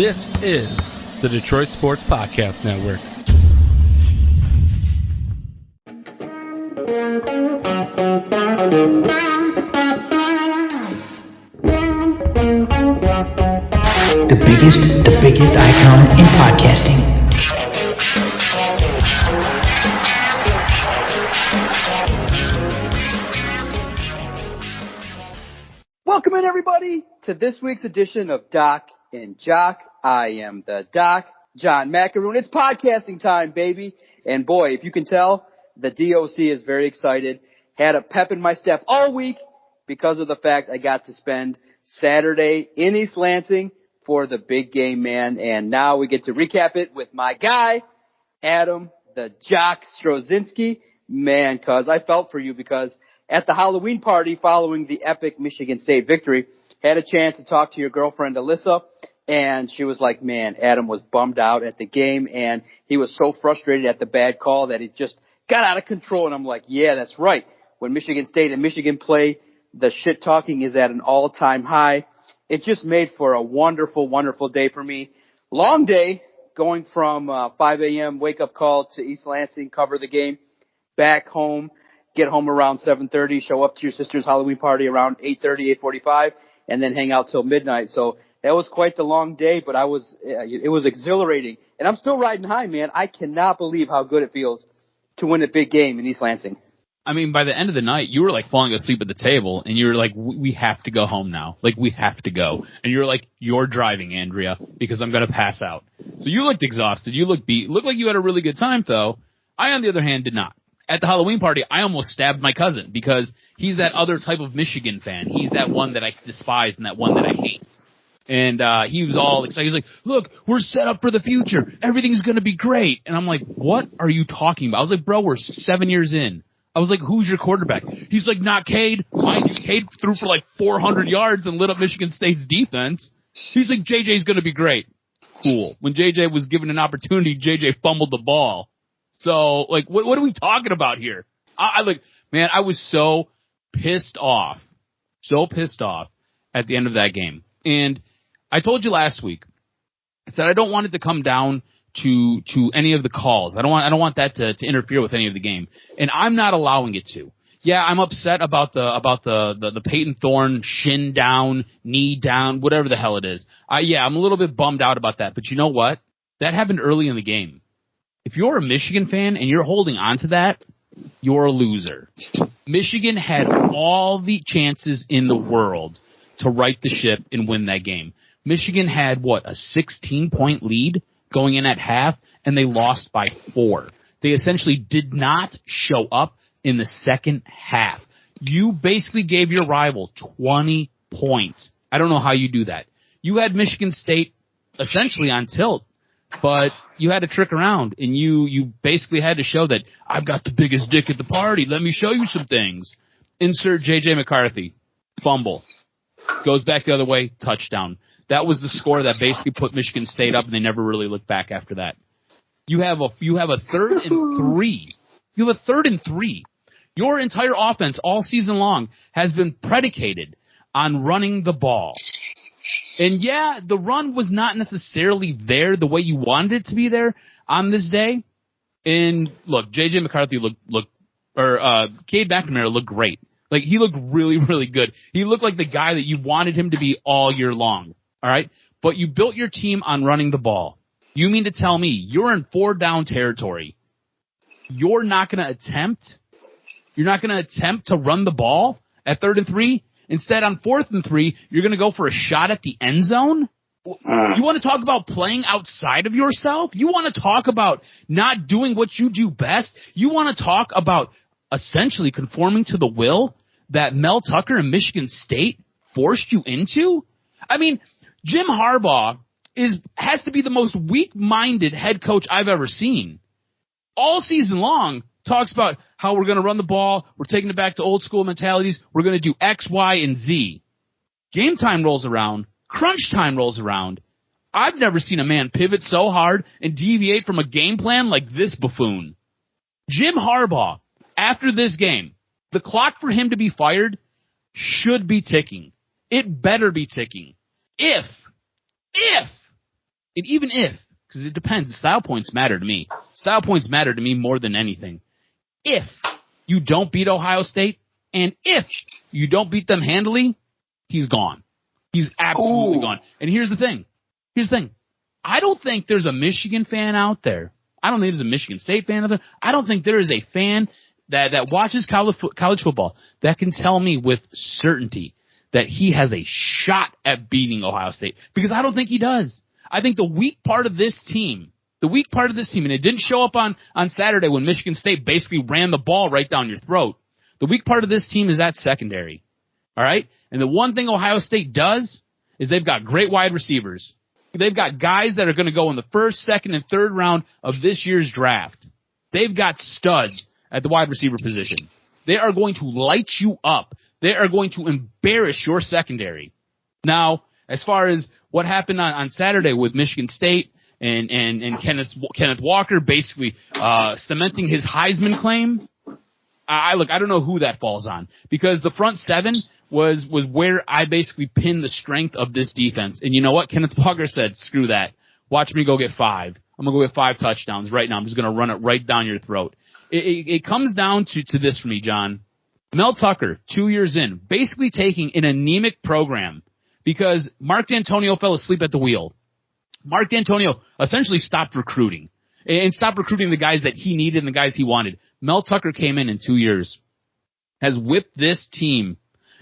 This is the Detroit Sports Podcast Network. The biggest icon in podcasting. Welcome in, everybody, to this week's edition of Doc and Jock. I am the Doc, John Macaroon. It's podcasting time, baby. And boy, if you can tell, the DOC is very excited. Had a pep in my step all week because of the fact I got to spend Saturday in East Lansing for the big game, man. And now we get to recap it with my guy, Adam, the Jock Strozinski. Man, cuz I felt for you because at the Halloween party following the epic Michigan State victory, had a chance to talk to your girlfriend, Alyssa, and she was like, man, Adam was bummed out at the game, and he was so frustrated at the bad call that it just got out of control. And I'm like, yeah, that's right. When Michigan State and Michigan play, the shit talking is at an all-time high. It just made for a wonderful, wonderful day for me. Long day, going from 5 a.m. wake-up call to East Lansing, cover the game, back home, get home around 7:30, show up to your sister's Halloween party around 8:30, 8:45, and then hang out till midnight. So that was quite the long day, but it was exhilarating. And I'm still riding high, man. I cannot believe how good it feels to win a big game in East Lansing. I mean, by the end of the night, you were like falling asleep at the table, and you were like, we have to go home now. Like, we have to go. And you're like, you're driving, Andrea, because I'm going to pass out. So you looked exhausted. You looked beat. Looked like you had a really good time, though. I, on the other hand, did not. At the Halloween party, I almost stabbed my cousin because he's that other type of Michigan fan. He's that one that I despise and that one that I hate. And he was all excited. He's like, look, we're set up for the future. Everything's going to be great. And I'm like, what are you talking about? I was like, bro, we're 7 years in. I was like, who's your quarterback? He's like, not Cade. Mind you, Cade threw for like 400 yards and lit up Michigan State's defense. He's like, JJ's going to be great. Cool. When JJ was given an opportunity, JJ fumbled the ball. So, like, what are we talking about here? I was so pissed off at the end of that game. And I told you last week, I said I don't want it to come down to any of the calls. I don't want that to interfere with any of the game. And I'm not allowing it to. Yeah, I'm upset about the Peyton Thorne shin down, knee down, whatever the hell it is. I'm a little bit bummed out about that. But you know what? That happened early in the game. If you're a Michigan fan and you're holding on to that, you're a loser. Michigan had all the chances in the world to right the ship and win that game. Michigan had, a 16-point lead going in at half, and they lost by 4. They essentially did not show up in the second half. You basically gave your rival 20 points. I don't know how you do that. You had Michigan State essentially on tilt, but you had to trick around, and you basically had to show that I've got the biggest dick at the party. Let me show you some things. Insert J.J. McCarthy. Fumble. Goes back the other way. Touchdown. That was the score that basically put Michigan State up, and they never really looked back after that. You have a 3rd and 3. You have a 3rd and 3. Your entire offense all season long has been predicated on running the ball. And yeah, the run was not necessarily there the way you wanted it to be there on this day. And look, J.J. McCarthy Cade McNamara looked great. Like, he looked really, really good. He looked like the guy that you wanted him to be all year long. All right? But you built your team on running the ball. You mean to tell me you're in 4-down territory? You're not going to attempt to run the ball at 3rd and 3? Instead, on 4th and 3, you're going to go for a shot at the end zone? You want to talk about playing outside of yourself? You want to talk about not doing what you do best? You want to talk about essentially conforming to the will that Mel Tucker and Michigan State forced you into? I mean, Jim Harbaugh has to be the most weak-minded head coach I've ever seen. All season long, talks about how we're going to run the ball, we're taking it back to old school mentalities, we're going to do X, Y, and Z. Game time rolls around, crunch time rolls around. I've never seen a man pivot so hard and deviate from a game plan like this buffoon. Jim Harbaugh, after this game, the clock for him to be fired should be ticking. It better be ticking. If and even if, because it depends, style points matter to me. Style points matter to me more than anything. If you don't beat Ohio State, and if you don't beat them handily, he's gone. He's absolutely gone. And here's the thing. I don't think there's a Michigan fan out there. I don't think there's a Michigan State fan out there. I don't think there is a fan that watches college football that can tell me with certainty that he has a shot at beating Ohio State, because I don't think he does. I think the weak part of this team, and it didn't show up on Saturday when Michigan State basically ran the ball right down your throat. The weak part of this team is that secondary. All right? And the one thing Ohio State does is they've got great wide receivers. They've got guys that are going to go in the first, second, and third round of this year's draft. They've got studs at the wide receiver position. They are going to light you up. They are going to embarrass your secondary. Now, as far as what happened on Saturday with Michigan State and Kenneth Walker basically cementing his Heisman claim, I don't know who that falls on, because the front seven was where I basically pinned the strength of this defense. And you know what? Kenneth Walker said, screw that. Watch me go get 5. I'm going to go get 5 touchdowns right now. I'm just going to run it right down your throat. It comes down to this for me, John. Mel Tucker, 2 years in, basically taking an anemic program because Mark D'Antonio fell asleep at the wheel. Mark D'Antonio essentially stopped recruiting and stopped recruiting the guys that he needed and the guys he wanted. Mel Tucker came in 2 years, has whipped this team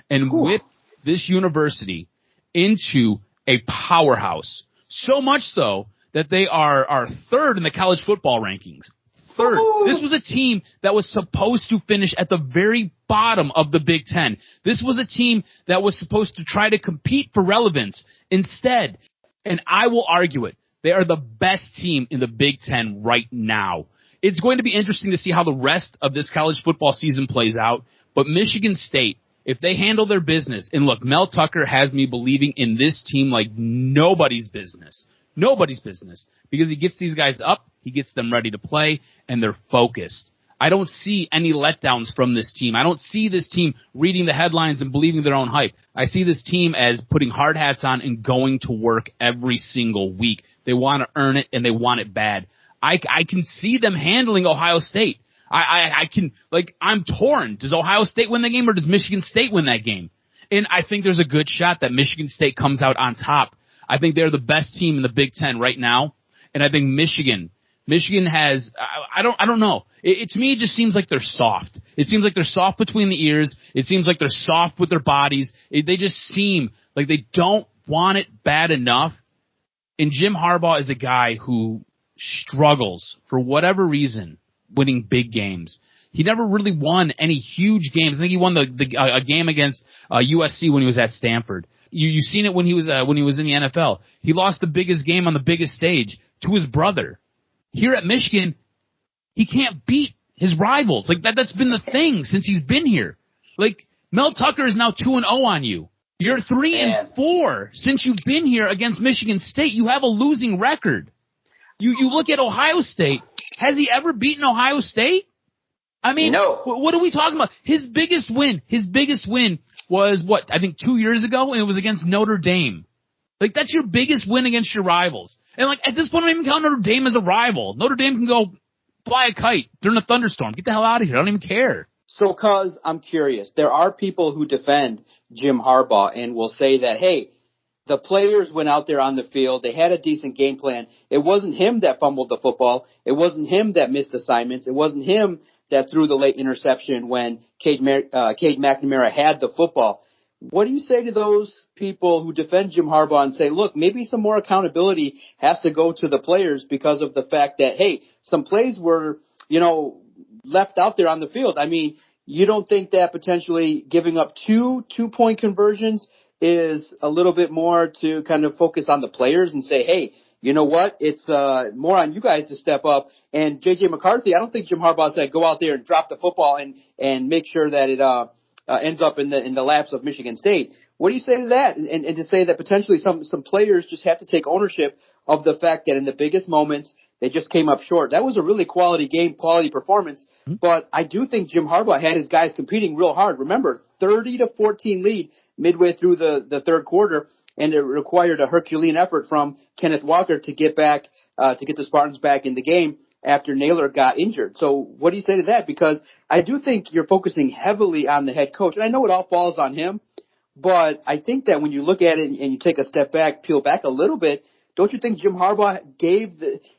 and whipped this university into a powerhouse. So much so that they are third in the college football rankings. Third. This was a team that was supposed to finish at the very bottom of the Big Ten. This was a team that was supposed to try to compete for relevance. Instead, and I will argue it, they are the best team in the Big Ten right now. It's going to be interesting to see how the rest of this college football season plays out. But Michigan State, if they handle their business, and look, Mel Tucker has me believing in this team like nobody's business. Nobody's business. Because he gets these guys up, he gets them ready to play, and they're focused. I don't see any letdowns from this team. I don't see this team reading the headlines and believing their own hype. I see this team as putting hard hats on and going to work every single week. They want to earn it, and they want it bad. I can see them handling Ohio State. I'm torn. Does Ohio State win that game or does Michigan State win that game? And I think there's a good shot that Michigan State comes out on top. I think they're the best team in the Big Ten right now. And I think Michigan has, I don't know. To me, it just seems like they're soft. It seems like they're soft between the ears. It seems like they're soft with their bodies. They just seem like they don't want it bad enough. And Jim Harbaugh is a guy who struggles, for whatever reason, winning big games. He never really won any huge games. I think he won a game against USC when he was at Stanford. You've seen it when he was in the NFL. He lost the biggest game on the biggest stage to his brother. Here at Michigan, he can't beat his rivals. Like that's been the thing since he's been here. Like Mel Tucker is now 2-0 on you. You're 3-4 since you've been here against Michigan State. You have a losing record. You look at Ohio State. Has he ever beaten Ohio State? I mean, no. What are we talking about? His biggest win was what, I think 2 years ago, and it was against Notre Dame. Like, that's your biggest win against your rivals. And like, at this point, I don't even count Notre Dame as a rival. Notre Dame can go fly a kite during a thunderstorm. Get the hell out of here. I don't even care. So, cuz, I'm curious. There are people who defend Jim Harbaugh and will say that, hey, the players went out there on the field. They had a decent game plan. It wasn't him that fumbled the football. It wasn't him that missed assignments. It wasn't him that threw the late interception when Cade McNamara had the football. What do you say to those people who defend Jim Harbaugh and say, look, maybe some more accountability has to go to the players because of the fact that, hey, some plays were, left out there on the field. I mean, you don't think that potentially giving up two-point conversions is a little bit more to kind of focus on the players and say, hey, you know what? It's more on you guys to step up. And J.J. McCarthy, I don't think Jim Harbaugh said go out there and drop the football and make sure that it ends up in the laps of Michigan State. What do you say to that? And to say that potentially some players just have to take ownership of the fact that in the biggest moments they just came up short. That was a really quality game, quality performance. Mm-hmm. But I do think Jim Harbaugh had his guys competing real hard. Remember, 30-14 lead midway through the third quarter. and it required a Herculean effort from Kenneth Walker to get the Spartans back in the game after Naylor got injured. So what do you say to that? Because I do think you're focusing heavily on the head coach, and I know it all falls on him, but I think that when you look at it and you take a step back, peel back a little bit, don't you think Jim Harbaugh gave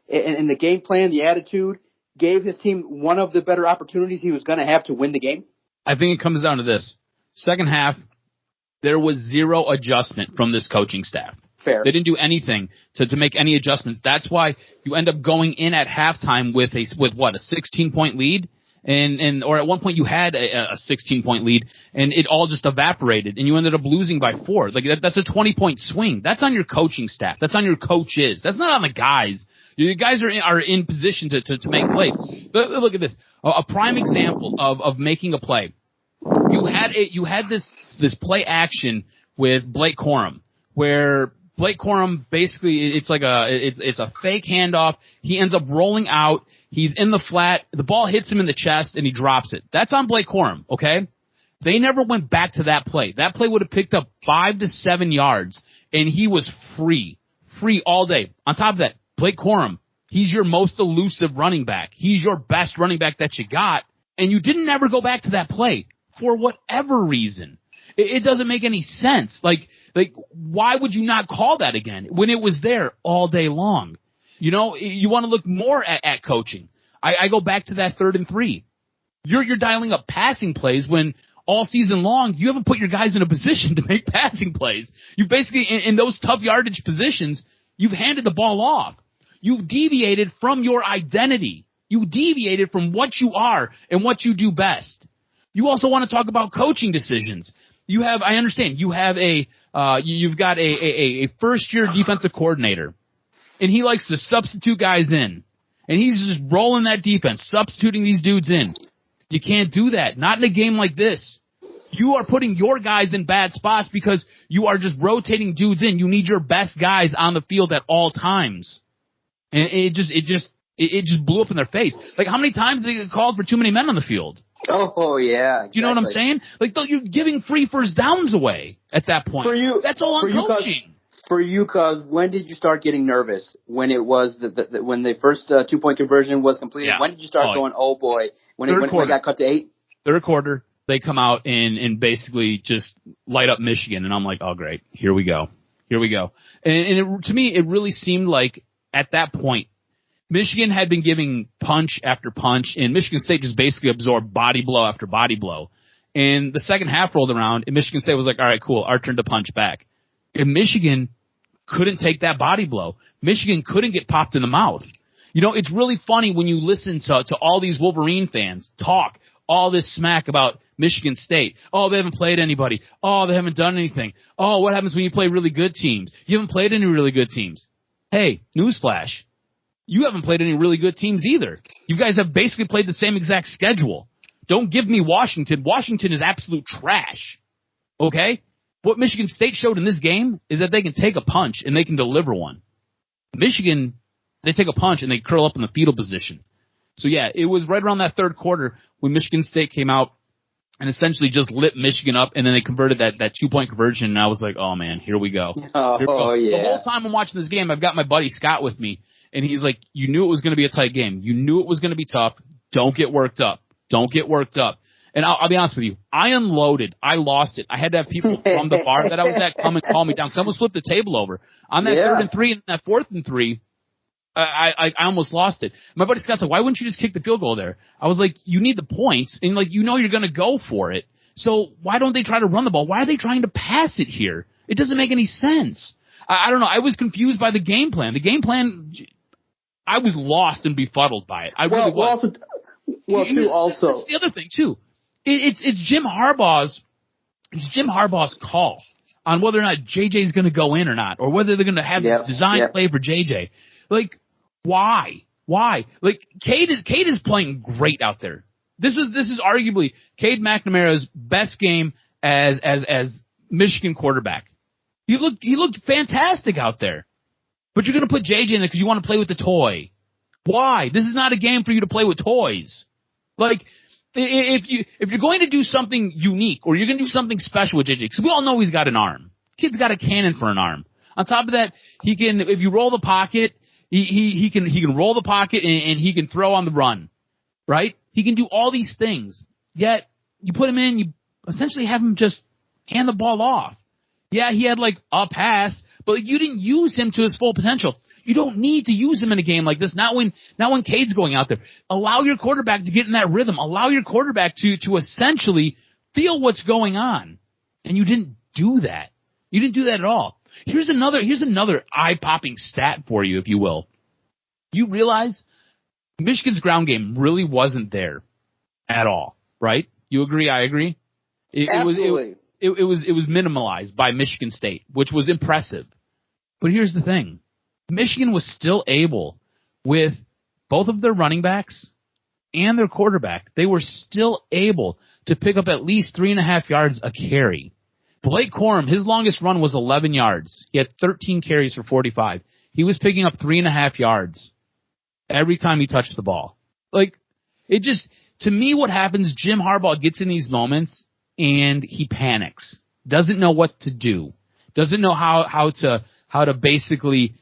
in the game plan, the attitude, gave his team one of the better opportunities he was going to have to win the game? I think it comes down to this. Second half, there was zero adjustment from this coaching staff. Fair. They didn't do anything to make any adjustments. That's why you end up going in at halftime with a 16-point lead, or at one point you had a 16-point lead, and it all just evaporated, and you ended up losing by 4. Like that's a 20-point swing. That's on your coaching staff. That's on your coaches. That's not on the guys. The guys are in position to make plays. But look at this. A prime example of making a play. You had this play action with Blake Corum, where Blake Corum basically it's a fake handoff. He ends up rolling out. He's in the flat. The ball hits him in the chest and he drops it. That's on Blake Corum, okay? They never went back to that play. That play would have picked up 5 to 7 yards, and he was free all day. On top of that, Blake Corum, he's your most elusive running back. He's your best running back that you got, and you didn't ever go back to that play for whatever reason. It doesn't make any sense. Like, why would you not call that again when it was there all day long? You know, you want to look more at coaching. I go back to that 3rd and 3. You're dialing up passing plays when all season long you haven't put your guys in a position to make passing plays. You basically, in those tough yardage positions, you've handed the ball off. You've deviated from your identity. You deviated from what you are and what you do best. You also want to talk about coaching decisions. I understand, you've got a first-year defensive coordinator, and he likes to substitute guys in, and he's just rolling that defense, substituting these dudes in. You can't do that. Not in a game like this. You are putting your guys in bad spots because you are just rotating dudes in. You need your best guys on the field at all times. And it just blew up in their face. Like, how many times did they get called for too many men on the field? Oh, yeah. Exactly. Do you know what I'm saying? Like, you're giving free first downs away at that point. For you, that's all on coaching. For you, cuz when did you start getting nervous when it was when the first 2-point conversion was completed? Yeah. When did you start going, oh boy, when it got cut to 8? Third quarter, they come out and basically just light up Michigan, and I'm like, oh great, here we go. And to me, it really seemed like at that point, Michigan had been giving punch after punch, and Michigan State just basically absorbed body blow after body blow. And the second half rolled around, and Michigan State was like, all right, cool, our turn to punch back. And Michigan couldn't take that body blow. Michigan couldn't get popped in the mouth. You know, it's really funny when you listen to all these Wolverine fans talk all this smack about Michigan State. Oh, they haven't played anybody. Oh, they haven't done anything. Oh, what happens when you play really good teams? You haven't played any really good teams. Hey, newsflash. You haven't played any really good teams either. You guys have basically played the same exact schedule. Don't give me Washington. Washington is absolute trash. Okay? What Michigan State showed in this game is that they can take a punch and they can deliver one. Michigan, they take a punch and they curl up in the fetal position. So yeah, it was right around that third quarter when Michigan State came out and essentially just lit Michigan up, and then they converted that 2-point conversion, and I was like, oh man, here we go. Oh, yeah. The whole time I'm watching this game, I've got my buddy Scott with me, and he's like, you knew it was going to be a tight game. You knew it was going to be tough. Don't get worked up. And I'll be honest with you, I unloaded. I lost it. I had to have people from the bar that I was at come and call me down, because I almost flipped the table over. On that 3rd and 3 and that 4th and 3, I almost lost it. My buddy Scott's like, why wouldn't you just kick the field goal there? I was like, you need the points, and like, you know you're going to go for it. So why don't they try to run the ball? Why are they trying to pass it here? It doesn't make any sense. I don't know. I was confused by the game plan. The game plan, I was lost and befuddled by it. I really was. That's the other thing too. It's Jim Harbaugh's call on whether or not JJ's going to go in or not, or whether they're going to have design play for JJ. Like, why? Like, Cade is playing great out there. This is arguably Cade McNamara's best game as Michigan quarterback. He looked fantastic out there. But you're going to put JJ in there because you want to play with the toy. Why? This is not a game for you to play with toys. Like, if you're going to do something unique, or you're going to do something special with JJ, because we all know he's got an arm. Kid's got a cannon for an arm. On top of that, he can, if you roll the pocket, he can roll the pocket and he can throw on the run, right? He can do all these things. Yet, you put him in, you essentially have him just hand the ball off. Yeah, he had like a pass, but you didn't use him to his full potential. You don't need to use him in a game like this. Not when Cade's going out there. Allow your quarterback to get in that rhythm. Allow your quarterback to essentially feel what's going on. And you didn't do that. You didn't do that at all. Here's another eye-popping stat for you, if you will. You realize Michigan's ground game really wasn't there at all, right? You agree? I agree. Absolutely. It was minimalized by Michigan State, which was impressive. But here's the thing. Michigan was still able, with both of their running backs and their quarterback, they were still able to pick up at least 3.5 yards a carry. Blake Corum, his longest run was 11 yards. He had 13 carries for 45. He was picking up 3.5 yards every time he touched the ball. Like, it just, to me, what happens, Jim Harbaugh gets in these moments and he panics. Doesn't know what to do. Doesn't know how to basically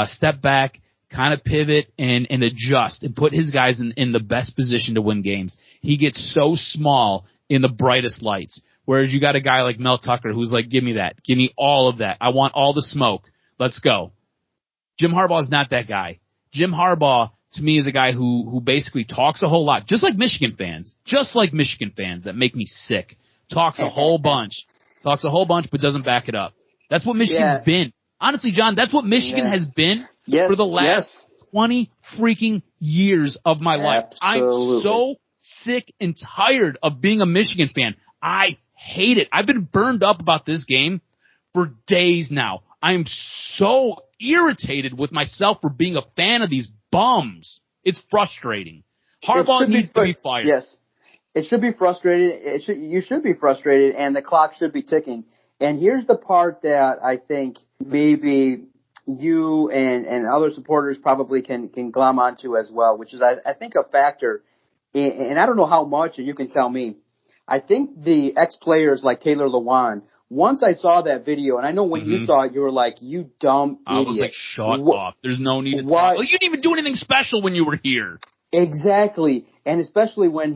step back, kind of pivot and adjust and put his guys in the best position to win games. He gets so small in the brightest lights. Whereas you got a guy like Mel Tucker who's like, give me that. Give me all of that. I want all the smoke. Let's go. Jim Harbaugh's not that guy. Jim Harbaugh, to me, is a guy who basically talks a whole lot. Just like Michigan fans that make me sick. Talks a whole bunch, but doesn't back it up. That's what Michigan's been. Honestly, John, that's what Michigan has been for the last 20 freaking years of my life. I'm so sick and tired of being a Michigan fan. I hate it. I've been burned up about this game for days now. I'm so irritated with myself for being a fan of these bums. It's frustrating. Harbaugh needs to be fired. Yes. It should be frustrated. You should be frustrated, and the clock should be ticking. And here's the part that I think maybe you and other supporters probably can glom onto as well, which is I think a factor, and I don't know how much, and you can tell me. I think the ex-players like Taylor Lewan, once I saw that video, and I know when you saw it, you were like, you dumb idiot. I was like, shut up. There's no need to talk. You didn't even do anything special when you were here. Exactly. And especially when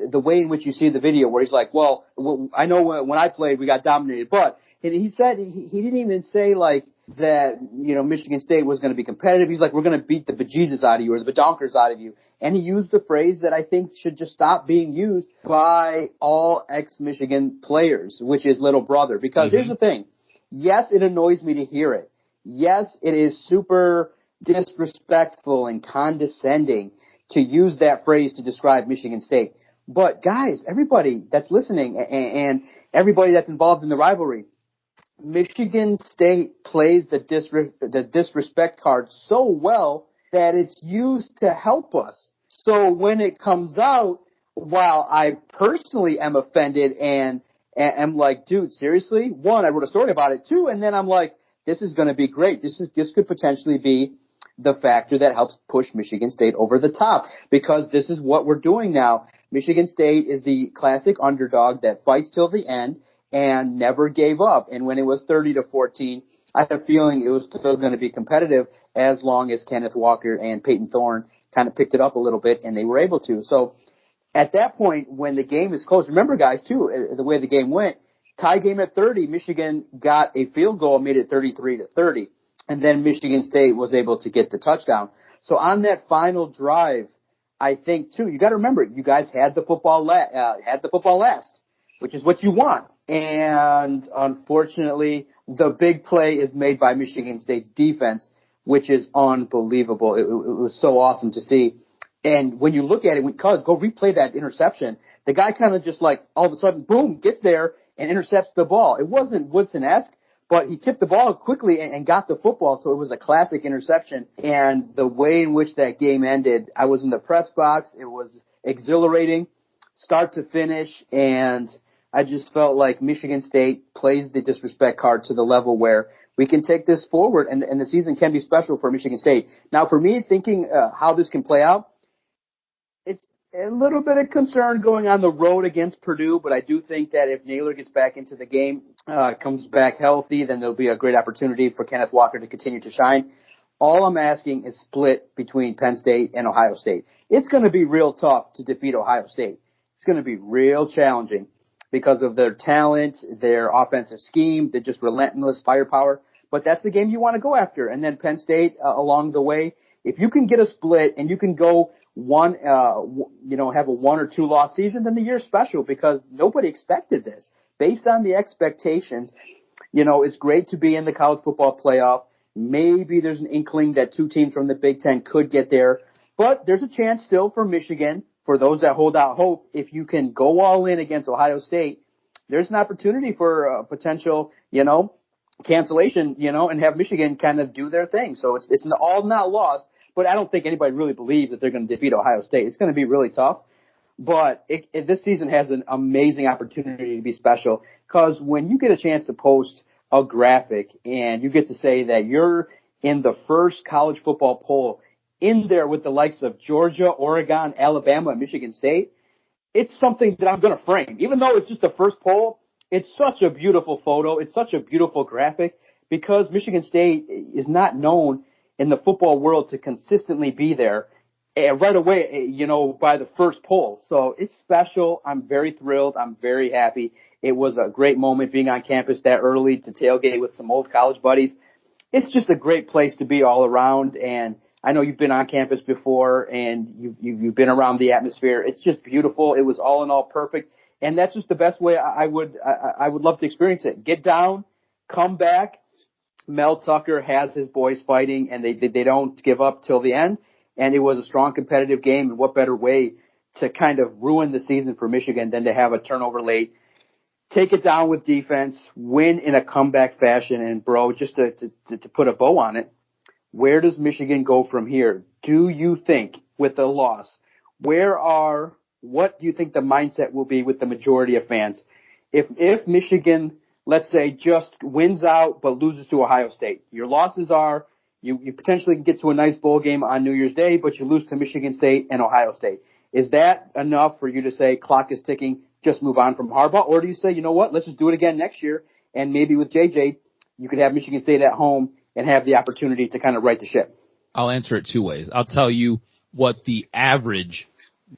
the way in which you see the video where he's like, well, I know when I played, we got dominated, but he said he didn't even say like that, Michigan State was going to be competitive. He's like, we're going to beat the bejesus out of you or the bedonkers out of you. And he used the phrase that I think should just stop being used by all ex-Michigan players, which is little brother. Because here's the thing. Yes, it annoys me to hear it. Yes, it is super disrespectful and condescending to use that phrase to describe Michigan State. But guys, everybody that's listening and everybody that's involved in the rivalry, Michigan State plays the disrespect card so well that it's used to help us. So when it comes out, while I personally am offended and am like, dude, seriously? One, I wrote a story about it too, and then I'm like, this is going to be great. This could potentially be the factor that helps push Michigan State over the top, because this is what we're doing now. Michigan State is the classic underdog that fights till the end and never gave up. And when it was 30-14, I had a feeling it was still going to be competitive as long as Kenneth Walker and Peyton Thorne kind of picked it up a little bit, and they were able to. So at that point, when the game is close, remember, guys, too, the way the game went, tie game at 30, Michigan got a field goal, made it 33-30. And then Michigan State was able to get the touchdown. So on that final drive, I think too, you got to remember, you guys had the football last, which is what you want. And unfortunately, the big play is made by Michigan State's defense, which is unbelievable. It was so awesome to see. And when you look at it, go replay that interception. The guy kind of just like all of a sudden, boom, gets there and intercepts the ball. It wasn't Woodson-esque, but he tipped the ball quickly and got the football, so it was a classic interception. And the way in which that game ended, I was in the press box. It was exhilarating, start to finish, and I just felt like Michigan State plays the disrespect card to the level where we can take this forward, and the season can be special for Michigan State. Now, for me, thinking how this can play out, A little bit of concern going on the road against Purdue, but I do think that if Naylor gets back into the game, comes back healthy, then there'll be a great opportunity for Kenneth Walker to continue to shine. All I'm asking is split between Penn State and Ohio State. It's going to be real tough to defeat Ohio State. It's going to be real challenging because of their talent, their offensive scheme, their just relentless firepower. But that's the game you want to go after. And then Penn State along the way. If you can get a split and you can go have a 1 or 2 loss season, then the year's special because nobody expected this. Based on the expectations, it's great to be in the college football playoff. Maybe there's an inkling that 2 teams from the Big Ten could get there, but there's a chance still for Michigan. For those that hold out hope, if you can go all in against Ohio State, there's an opportunity for a potential, cancellation, and have Michigan kind of do their thing. So it's all not lost. But I don't think anybody really believes that they're going to defeat Ohio State. It's going to be really tough. But this season has an amazing opportunity to be special because when you get a chance to post a graphic and you get to say that you're in the first college football poll in there with the likes of Georgia, Oregon, Alabama, and Michigan State, it's something that I'm going to frame. Even though it's just the first poll, it's such a beautiful photo. It's such a beautiful graphic because Michigan State is not known in the football world to consistently be there right away, by the first poll. So it's special. I'm very thrilled. I'm very happy. It was a great moment being on campus that early to tailgate with some old college buddies. It's just a great place to be all around. And I know you've been on campus before and you've been around the atmosphere. It's just beautiful. It was all in all perfect. And that's just the best way I would love to experience it. Get down, come back. Mel Tucker has his boys fighting, and they don't give up till the end. And it was a strong competitive game, and what better way to kind of ruin the season for Michigan than to have a turnover late, take it down with defense, win in a comeback fashion, and, bro, just to put a bow on it, where does Michigan go from here? Do you think, with the loss, what do you think the mindset will be with the majority of fans? If Michigan, let's say, just wins out but loses to Ohio State. Your losses are you potentially can get to a nice bowl game on New Year's Day, but you lose to Michigan State and Ohio State. Is that enough for you to say clock is ticking, just move on from Harbaugh? Or do you say, you know what, let's just do it again next year, and maybe with JJ, you could have Michigan State at home and have the opportunity to kind of right the ship? I'll answer it 2 ways. I'll tell you what the average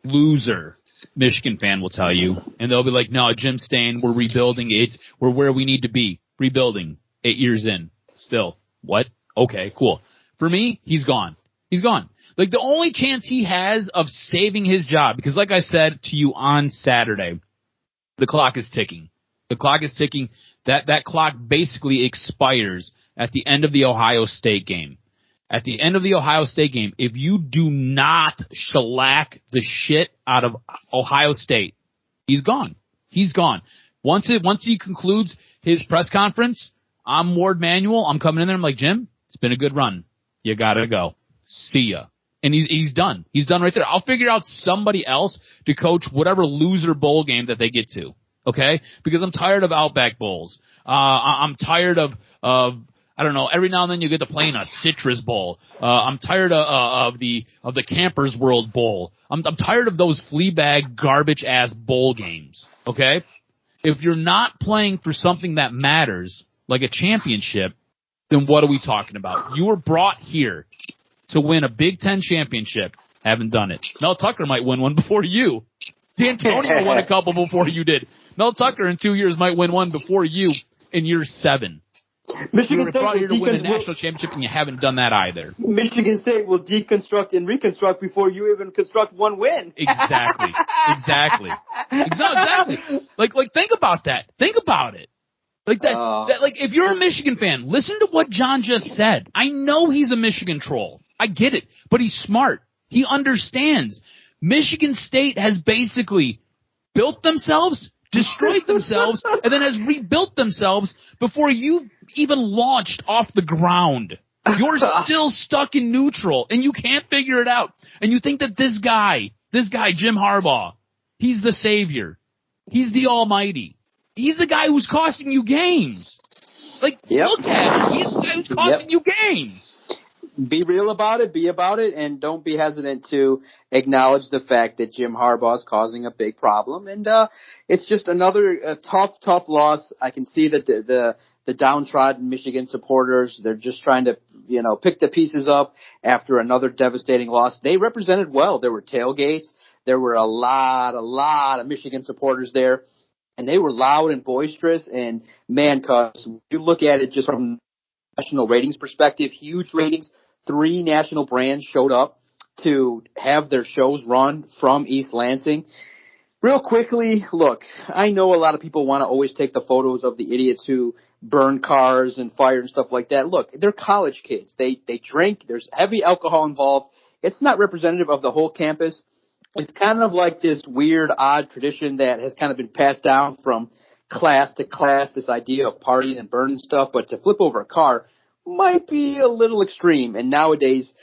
loser Michigan fan will tell you, and they'll be like, no, Jim Stain, we're rebuilding it. We're where we need to be. Rebuilding 8 years in. Still. What? Okay, cool. For me, he's gone. He's gone. Like, the only chance he has of saving his job, because like I said to you on Saturday, the clock is ticking. The clock is ticking. That clock basically expires at the end of the Ohio State game. At the end of the Ohio State game, if you do not shellac the shit out of Ohio State, he's gone. He's gone. Once he concludes his press conference, I'm Ward Manuel. I'm coming in there. I'm like, Jim, it's been a good run. You gotta go. See ya. And he's done. He's done right there. I'll figure out somebody else to coach whatever loser bowl game that they get to. Okay? Because I'm tired of Outback Bowls. I'm tired of I don't know, every now and then you get to play in a Citrus Bowl. I'm tired of the Campers World Bowl. I'm tired of those flea bag garbage ass bowl games. Okay? If you're not playing for something that matters, like a championship, then what are we talking about? You were brought here to win a Big Ten championship. Haven't done it. Mel Tucker might win one before you. D'Antonio won a couple before you did. Mel Tucker in 2 years might win one before you in year 7. Michigan State brought here to win a national championship, and you haven't done that either. Michigan State will deconstruct and reconstruct before you even construct one win. Exactly. Like, think about that. Think about it. Like that, like, if you're a Michigan fan, listen to what John just said. I know he's a Michigan troll. I get it. But he's smart. He understands. Michigan State has basically built themselves, destroyed themselves, and then has rebuilt themselves before you've even launched off the ground. You're still stuck in neutral, and you can't figure it out. And you think that this guy, Jim Harbaugh, he's the savior. He's the almighty. He's the guy who's costing you games. Like, Look at him. He's the guy who's costing you games. Be real about it, be about it, and don't be hesitant to acknowledge the fact that Jim Harbaugh is causing a big problem. And it's just another tough loss. I can see that the downtrodden Michigan supporters, they're just trying to, pick the pieces up after another devastating loss. They represented well. There were tailgates. There were a lot of Michigan supporters there, and they were loud and boisterous. And man, cuz you look at it just from national ratings perspective, huge ratings. 3 national brands showed up to have their shows run from East Lansing. Real quickly, look, I know a lot of people want to always take the photos of the idiots who burn cars and fire and stuff like that. Look, they're college kids. They drink. There's heavy alcohol involved. It's not representative of the whole campus. It's kind of like this weird, odd tradition that has kind of been passed down from class to class, this idea of partying and burning stuff. But to flip over a car might be a little extreme. And nowadays,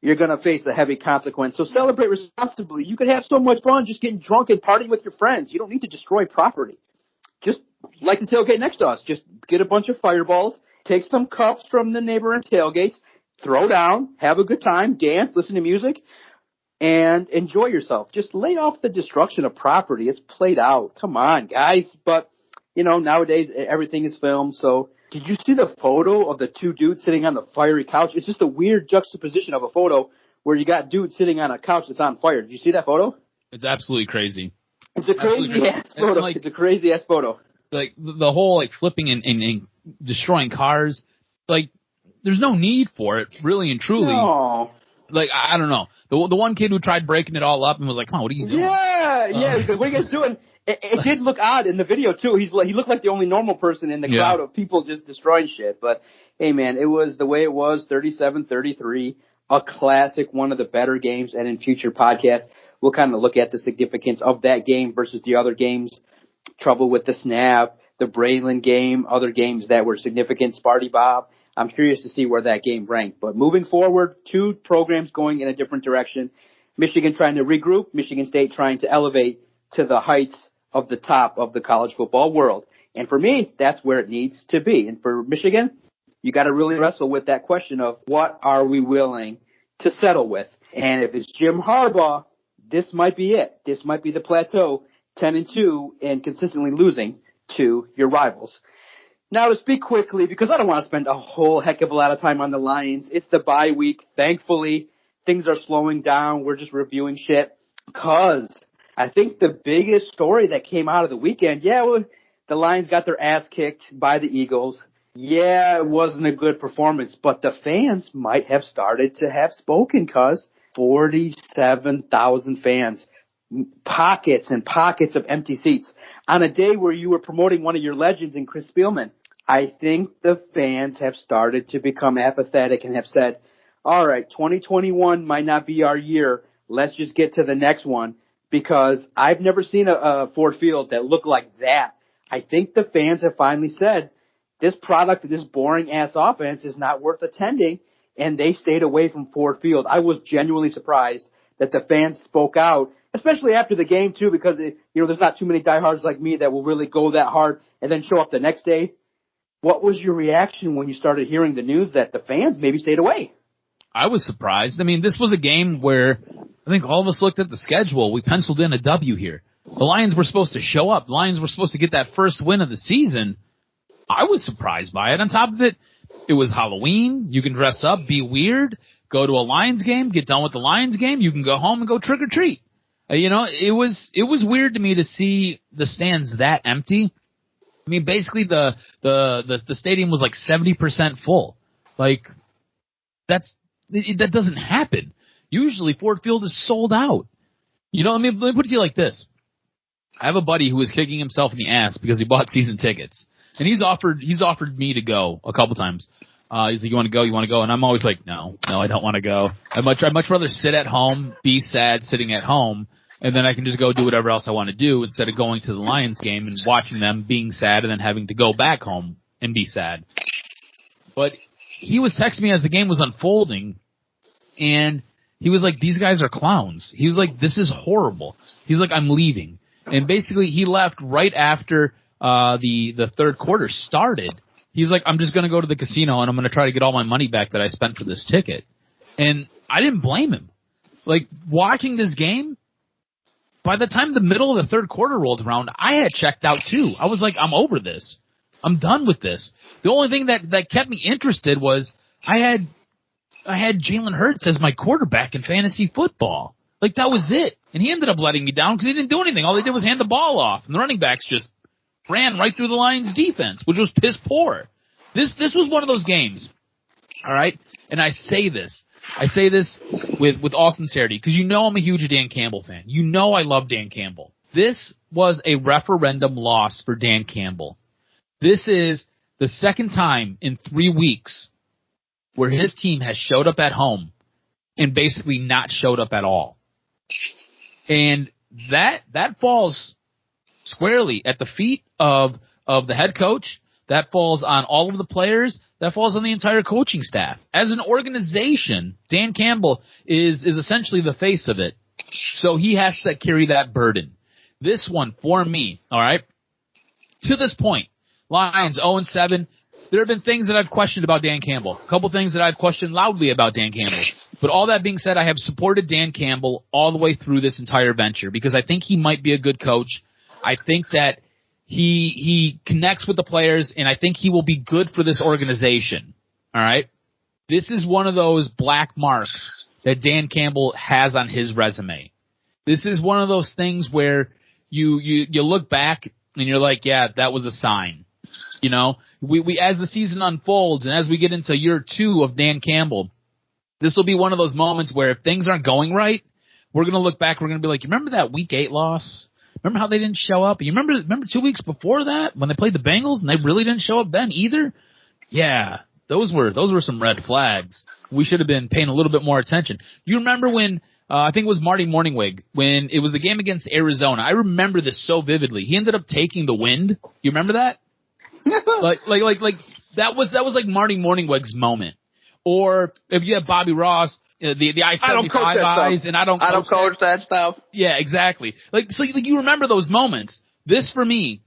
you're going to face a heavy consequence. So celebrate responsibly. You could have so much fun just getting drunk and partying with your friends. You don't need to destroy property. Just like the tailgate next to us. Just get a bunch of fireballs, take some cups from the neighboring tailgates, throw down, have a good time, dance, listen to music, and enjoy yourself. Just lay off the destruction of property. It's played out. Come on, guys. But, nowadays everything is filmed, so did you see the photo of the 2 dudes sitting on the fiery couch? It's just a weird juxtaposition of a photo where you got dudes sitting on a couch that's on fire. Did you see that photo? It's absolutely crazy. It's a crazy-ass photo. It's a crazy-ass photo. Like, the whole, flipping and destroying cars, there's no need for it, really and truly. No. I don't know. The one kid who tried breaking it all up and was like, "Come on, what are you doing?" Yeah. What are you guys doing? It did look odd in the video, too. He looked like the only normal person in the crowd of people just destroying shit. But, hey, man, it was the way it was, 37-33, a classic, one of the better games. And in future podcasts, we'll kind of look at the significance of that game versus the other games. Trouble with the snap, the Braylon game, other games that were significant, Sparty Bob. I'm curious to see where that game ranked. But moving forward, 2 programs going in a different direction. Michigan trying to regroup, Michigan State trying to elevate to the heights of the top of the college football world. And for me, that's where it needs to be. And for Michigan, you got to really wrestle with that question of what are we willing to settle with? And if it's Jim Harbaugh, this might be it. This might be the plateau, 10-2, and consistently losing to your rivals. Now, to speak quickly, because I don't want to spend a whole heck of a lot of time on the Lions, it's the bye week. Thankfully, things are slowing down. We're just reviewing shit. Because I think the biggest story that came out of the weekend, the Lions got their ass kicked by the Eagles. Yeah, it wasn't a good performance, but the fans might have started to have spoken, cuz 47,000 fans, pockets and pockets of empty seats on a day where you were promoting one of your legends in Chris Spielman. I think the fans have started to become apathetic and have said, all right, 2021 might not be our year. Let's just get to the next one. Because I've never seen a Ford Field that looked like that. I think the fans have finally said, this product, this boring-ass offense is not worth attending, and they stayed away from Ford Field. I was genuinely surprised that the fans spoke out, especially after the game, too, because, there's not too many diehards like me that will really go that hard and then show up the next day. What was your reaction when you started hearing the news that the fans maybe stayed away? I was surprised. I mean, this was a game where I think all of us looked at the schedule. We penciled in a W here. The Lions were supposed to show up. The Lions were supposed to get that first win of the season. I was surprised by it. On top of it, it was Halloween. You can dress up, be weird, go to a Lions game, get done with the Lions game. You can go home and go trick or treat. It was weird to me to see the stands that empty. I mean, basically the stadium was 70% full. That doesn't happen. Usually Ford Field is sold out. Let me put it to you like this. I have a buddy who was kicking himself in the ass because he bought season tickets. And he's offered me to go a couple times. He's like, you want to go? You want to go? And I'm always like, no, I don't want to go. I'd much rather sit at home, be sad sitting at home, and then I can just go do whatever else I want to do instead of going to the Lions game and watching them being sad and then having to go back home and be sad. But he was texting me as the game was unfolding, and he was like, these guys are clowns. He was like, this is horrible. He's like, I'm leaving. And basically he left right after the third quarter started. He's like, I'm just going to go to the casino and I'm going to try to get all my money back that I spent for this ticket. And I didn't blame him. Like, watching this game, by the time the middle of the third quarter rolled around, I had checked out too. I was like, I'm over this. I'm done with this. The only thing that kept me interested was I had Jalen Hurts as my quarterback in fantasy football. Like, that was it. And he ended up letting me down because he didn't do anything. All they did was hand the ball off. And the running backs just ran right through the Lions' defense, which was piss poor. This was one of those games. All right? And I say this with all sincerity because you know I'm a huge Dan Campbell fan. You know I love Dan Campbell. This was a referendum loss for Dan Campbell. This is the second time in 3 weeks where his team has showed up at home and basically not showed up at all. And that falls squarely at the feet of the head coach. That falls on all of the players. That falls on the entire coaching staff. As an organization, Dan Campbell is essentially the face of it. So he has to carry that burden. This one, for me, all right, to this point, Lions 0-7. There have been things that I've questioned about Dan Campbell. A couple things that I've questioned loudly about Dan Campbell. But all that being said, I have supported Dan Campbell all the way through this entire venture because I think he might be a good coach. I think that he connects with the players, and I think he will be good for this organization. All right? This is one of those black marks that Dan Campbell has on his resume. This is one of those things where you look back and you're like, yeah, that was a sign. You know, we as the season unfolds and as we get into year 2 of Dan Campbell, this will be one of those moments where if things aren't going right, we're going to look back, we're going to be like, you remember that week 8 loss? Remember how they didn't show up? You remember 2 weeks before that when they played the Bengals and they really didn't show up then either? Yeah, those were some red flags. We should have been paying a little bit more attention. You remember when I think it was Marty Morningwig when it was the game against Arizona. I remember this so vividly. He ended up taking the wind. You remember that? like that was like Marty Morningwig's moment. Or if you have Bobby Ross, the I-75 eyes, and I don't coach that stuff. Yeah, exactly. So you remember those moments. This for me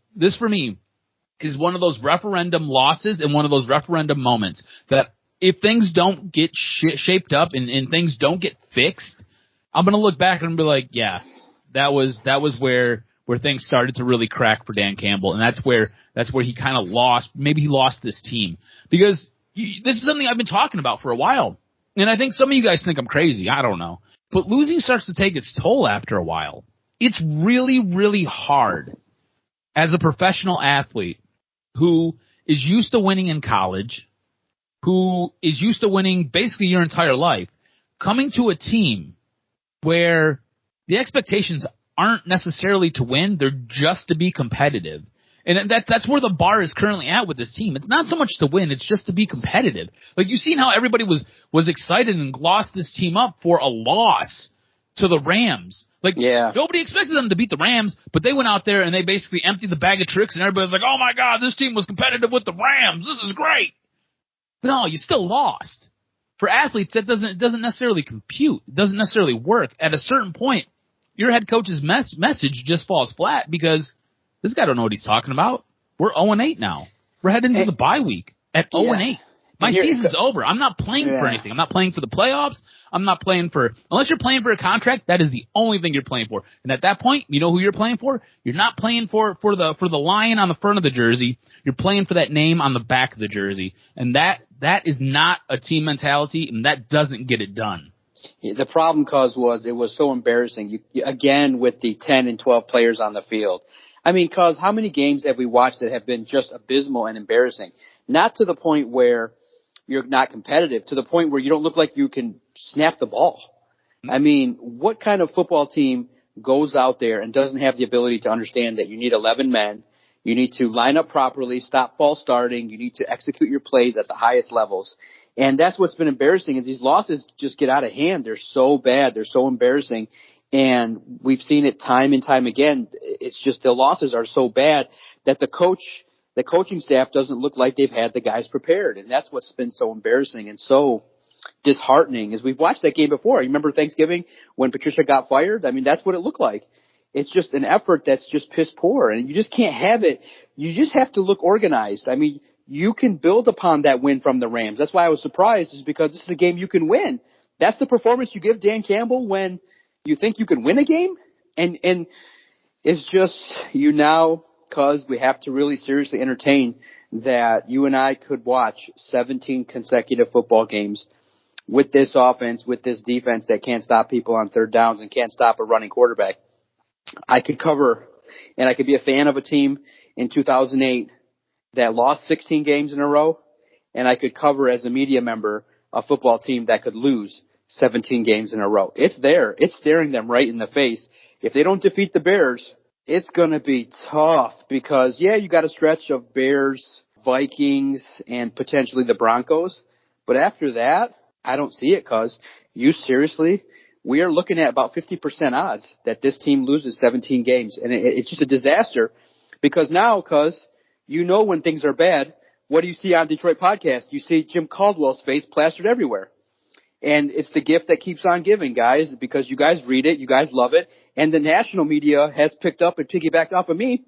is one of those referendum losses and one of those referendum moments that if things don't get shaped up and things don't get fixed, I'm gonna look back and be like, yeah, that was where things started to really crack for Dan Campbell, and that's where he kind of lost. Maybe he lost this team because this is something I've been talking about for a while, and I think some of you guys think I'm crazy. I don't know, but losing starts to take its toll after a while. It's really, really hard as a professional athlete who is used to winning in college, who is used to winning basically your entire life, coming to a team where the expectations aren't necessarily to win, they're just to be competitive. And that's where the bar is currently at with this team. It's not so much to win, it's just to be competitive. Like, you've seen how everybody was excited and glossed this team up for a loss to the Rams. Like, yeah. Nobody expected them to beat the Rams, but they went out there and they basically emptied the bag of tricks and everybody's like, oh my God, this team was competitive with the Rams. This is great. But no, you still lost. For athletes, that doesn't necessarily compute. It doesn't necessarily work. At a certain point, your head coach's message just falls flat because this guy don't know what he's talking about. We're 0-8 now. We're heading into the bye week at 0-8. My season's over. I'm not playing for anything. I'm not playing for the playoffs. I'm not playing unless you're playing for a contract, that is the only thing you're playing for. And at that point, you know who you're playing for? You're not playing for the lion on the front of the jersey. You're playing for that name on the back of the jersey. And that is not a team mentality, and that doesn't get it done. Yeah, the problem, Cuz, was it was so embarrassing. Again, with the 10 and 12 players on the field. I mean, Cuz, how many games have we watched that have been just abysmal and embarrassing? Not to the point where you're not competitive, to the point where you don't look like you can snap the ball. I mean, what kind of football team goes out there and doesn't have the ability to understand that you need 11 men, you need to line up properly, stop false starting, you need to execute your plays at the highest levels? And that's what's been embarrassing, is these losses just get out of hand. They're so bad. They're so embarrassing. And we've seen it time and time again. It's just the losses are so bad that the coaching staff doesn't look like they've had the guys prepared. And that's what's been so embarrassing and so disheartening. As we've watched that game before. You remember Thanksgiving when Patricia got fired? I mean, that's what it looked like. It's just an effort that's just piss poor, and you just can't have it. You just have to look organized. I mean, you can build upon that win from the Rams. That's why I was surprised, is because this is a game you can win. that's the performance you give Dan Campbell when you think you can win a game? And it's just, because we have to really seriously entertain that you and I could watch 17 consecutive football games with this offense, with this defense that can't stop people on third downs and can't stop a running quarterback. I could cover, and I could be a fan of a team in 2008 that lost 16 games in a row, and I could cover as a media member a football team that could lose 17 games in a row. It's there. It's staring them right in the face. If they don't defeat the Bears, it's going to be tough because, you got a stretch of Bears, Vikings, and potentially the Broncos. But after that, I don't see it, cuz we are looking at about 50% odds that this team loses 17 games. And it's just a disaster because now, when things are bad, what do you see on Detroit Podcast? You see Jim Caldwell's face plastered everywhere. And it's the gift that keeps on giving, guys, because you guys read it, you guys love it, and the national media has picked up and piggybacked off of me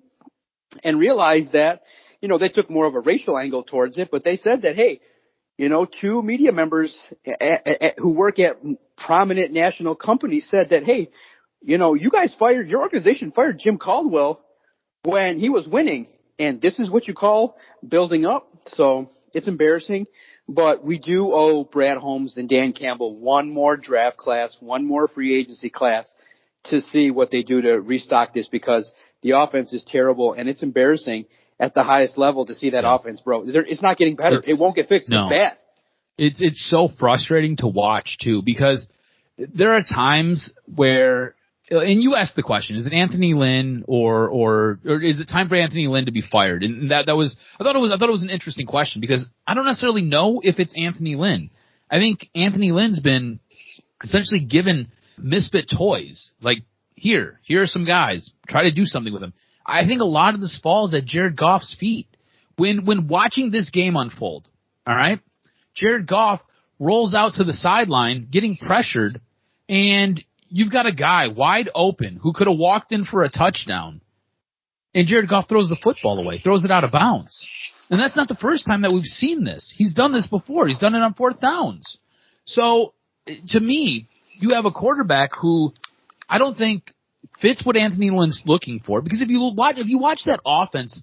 and realized that, they took more of a racial angle towards it, but they said that, hey, two media members who work at prominent national companies said that, hey, your organization fired Jim Caldwell when he was winning, and this is what you call building up. So it's embarrassing. But we do owe Brad Holmes and Dan Campbell one more draft class, one more free agency class to see what they do to restock this because the offense is terrible and it's embarrassing at the highest level to see that offense, bro. It's not getting better. It won't get fixed. No. It's bad. It's so frustrating to watch too because there are times where, and you asked the question, is it Anthony Lynn or is it time for Anthony Lynn to be fired? And I thought it was an interesting question because I don't necessarily know if it's Anthony Lynn. I think Anthony Lynn's been essentially given misfit toys. Like, here are some guys. Try to do something with them. I think a lot of this falls at Jared Goff's feet. When watching this game unfold, all right, Jared Goff rolls out to the sideline, getting pressured, and you've got a guy wide open who could have walked in for a touchdown, and Jared Goff throws the football away, throws it out of bounds. And that's not the first time that we've seen this. He's done this before. He's done it on fourth downs. So, to me, you have a quarterback who I don't think fits what Anthony Lynn's looking for. Because if you watch that offense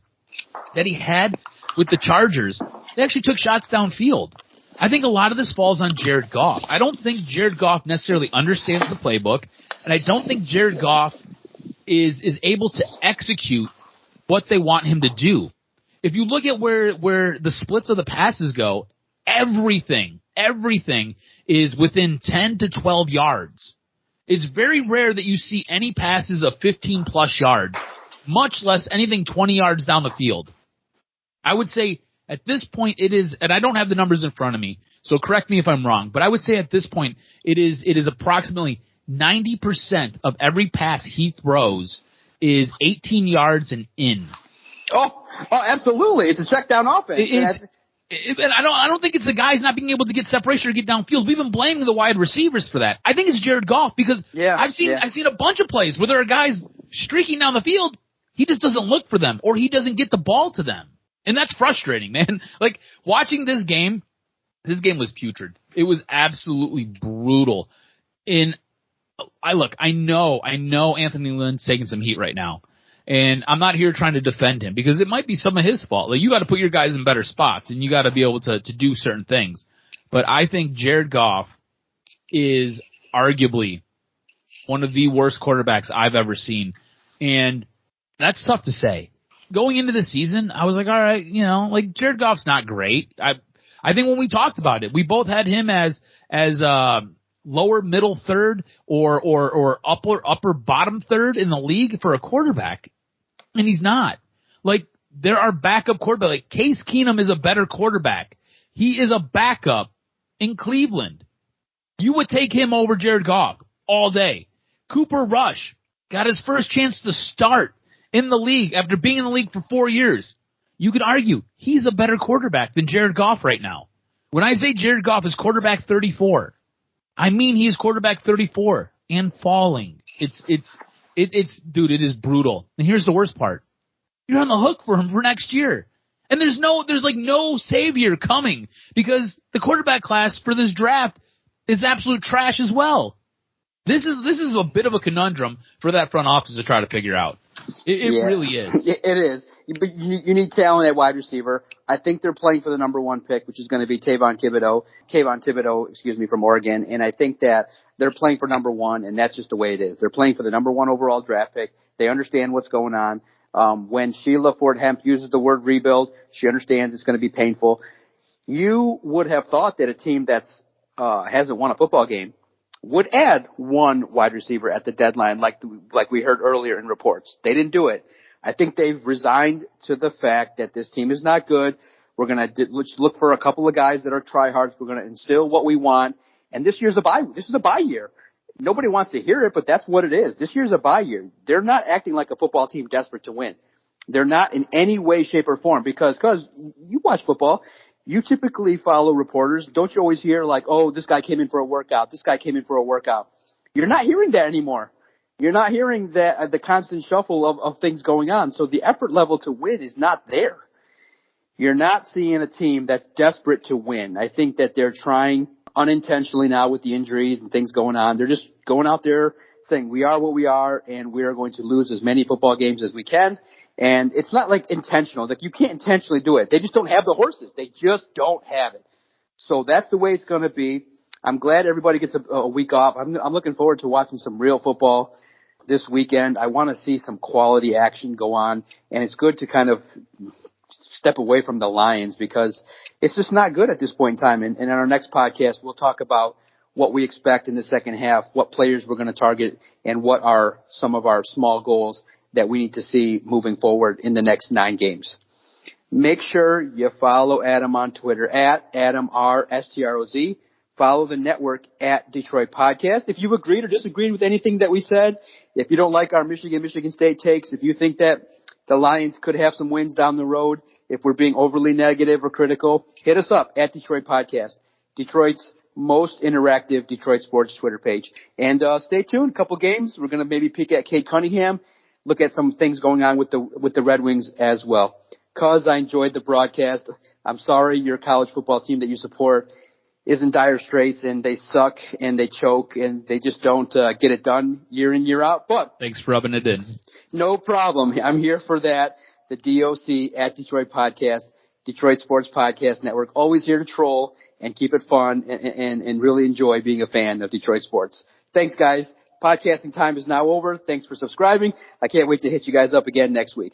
that he had with the Chargers, they actually took shots downfield. I think a lot of this falls on Jared Goff. I don't think Jared Goff necessarily understands the playbook, and I don't think Jared Goff is able to execute what they want him to do. If you look at where the splits of the passes go, everything is within 10 to 12 yards. It's very rare that you see any passes of 15 plus yards, much less anything 20 yards down the field. I would say at this point it is, and I don't have the numbers in front of me, so correct me if I'm wrong, but I would say at this point it is approximately 90% of every pass he throws is 18 yards and in. Oh, absolutely. It's a check down offense. And I don't think it's the guys not being able to get separation or get downfield. We've been blaming the wide receivers for that. I think it's Jared Goff because I've seen a bunch of plays where there are guys streaking down the field. He just doesn't look for them or he doesn't get the ball to them. And that's frustrating, man. Like watching this game was putrid. It was absolutely brutal. I know Anthony Lynn's taking some heat right now. And I'm not here trying to defend him because it might be some of his fault. Like you got to put your guys in better spots and you got to be able to do certain things. But I think Jared Goff is arguably one of the worst quarterbacks I've ever seen. And that's tough to say. Going into the season, I was like, all right, like Jared Goff's not great. I think when we talked about it, we both had him as lower middle third or upper bottom third in the league for a quarterback. And he's not. Like, there are backup quarterbacks. Like, Case Keenum is a better quarterback. He is a backup in Cleveland. You would take him over Jared Goff all day. Cooper Rush got his first chance to start in the league after being in the league for 4 years. You could argue he's a better quarterback than Jared Goff right now. When I say Jared Goff is quarterback 34, I mean he is quarterback 34 and falling. Dude, it is brutal. And here's the worst part. You're on the hook for him for next year. And there's no savior coming because the quarterback class for this draft is absolute trash as well. This is a bit of a conundrum for that front office to try to figure out. It really is. It is. But you need talent at wide receiver. I think they're playing for the number 1 pick, which is going to be Kayvon Thibodeau, from Oregon. And I think that they're playing for number 1, and that's just the way it is. They're playing for the number 1 overall draft pick. They understand what's going on. When Sheila Ford Hemp uses the word rebuild, she understands it's going to be painful. You would have thought that a team that's hasn't won a football game would add 1 wide receiver at the deadline, like we heard earlier in reports. They didn't do it. I think they've resigned to the fact that this team is not good. We're going to look for a couple of guys that are tryhards. We're going to instill what we want. And this year's a bye. This is a bye year. Nobody wants to hear it, but that's what it is. This year's a bye year. They're not acting like a football team desperate to win. They're not in any way, shape, or form because you watch football. You typically follow reporters. Don't you always hear like, oh, this guy came in for a workout. This guy came in for a workout. You're not hearing that anymore. You're not hearing that the constant shuffle of things going on. So the effort level to win is not there. You're not seeing a team that's desperate to win. I think that they're trying unintentionally now with the injuries and things going on. They're just going out there saying we are what we are and we are going to lose as many football games as we can. And it's not like intentional. Like you can't intentionally do it. They just don't have the horses. They just don't have it. So that's the way it's going to be. I'm glad everybody gets a week off. I'm looking forward to watching some real football this weekend. I want to see some quality action go on. And it's good to kind of step away from the Lions because it's just not good at this point in time. And in our next podcast, we'll talk about what we expect in the second half, what players we're going to target, and what are some of our small goals that we need to see moving forward in the next 9 games. Make sure you follow Adam on Twitter at AdamRSTROZ. Follow the network at Detroit Podcast. If you agreed or disagreed with anything that we said, if you don't like our Michigan State takes, if you think that the Lions could have some wins down the road, if we're being overly negative or critical, hit us up at Detroit Podcast, Detroit's most interactive Detroit sports Twitter page. And stay tuned. A couple games. We're going to maybe peek at Cade Cunningham, look at some things going on with the Red Wings as well. Cause I enjoyed the broadcast. I'm sorry your college football team that you support is in dire straits and they suck and they choke and they just don't get it done year in, year out. But thanks for rubbing it in. No problem. I'm here for that. The DOC at Detroit Podcast, Detroit Sports Podcast Network. Always here to troll and keep it fun and really enjoy being a fan of Detroit sports. Thanks, guys. Podcasting time is now over. Thanks for subscribing. I can't wait to hit you guys up again next week.